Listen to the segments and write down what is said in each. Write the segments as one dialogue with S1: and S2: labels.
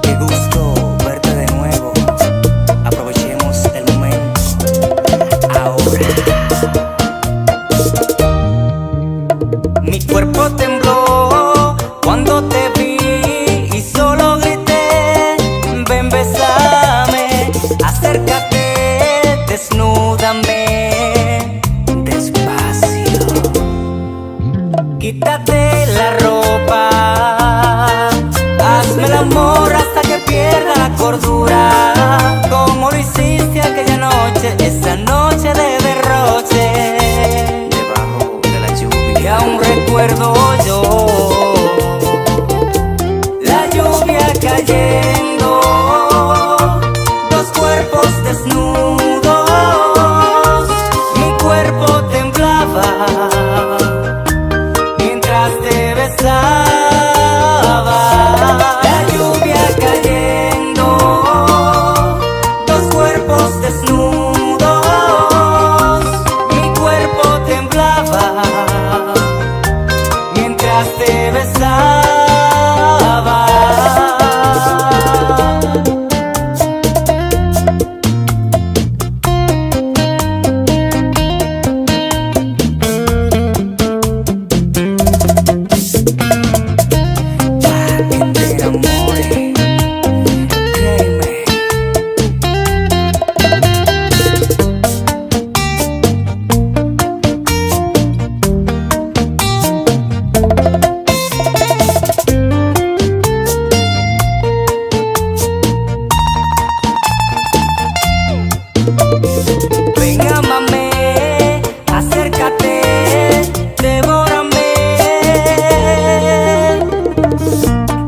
S1: Qué gusto verte de nuevo. Aprovechemos el momento. Ahora. Mi cuerpo tembló cuando te vi y solo grité: ven, bésame, acércate, desnúdame despacio. Quítate la ropa, hazme el amor hasta que pierda la cordura, como lo hiciste aquella noche, esa noche de derroche, debajo de la lluvia. Y aún recuerdo yo la lluvia cayendo, dos cuerpos desnudos, mi cuerpo temblaba mientras te besaba. La lluvia cayendo, dos cuerpos desnudos, mi cuerpo temblaba mientras te besaba. Ven, ámame, acércate, devórame.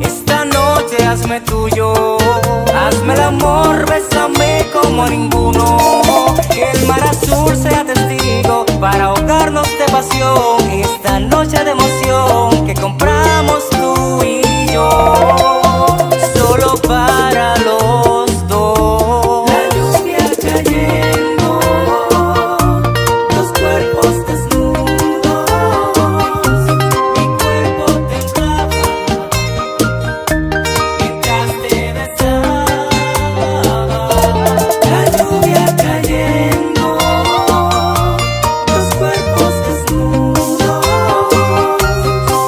S1: Esta noche hazme tuyo, hazme el amor, bésame como ninguno. Que el mar azul sea testigo para ahogarnos de pasión. Esta noche de emoción que compramos tú y yo, solo para los dos. La lluvia cayendo, dos cuerpos desnudos, mi cuerpo temblaba mientras te besaba. La lluvia cayendo, dos cuerpos desnudos,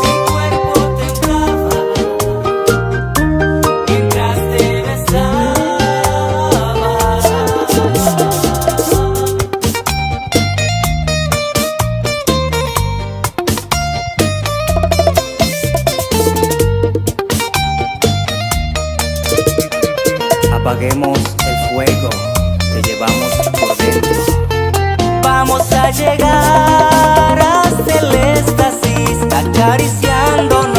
S1: mi cuerpo temblaba mientras te besaba. Apaguemos el fuego que llevamos por dentro. Vamos a llegar hasta el éxtasis, acariciándonos.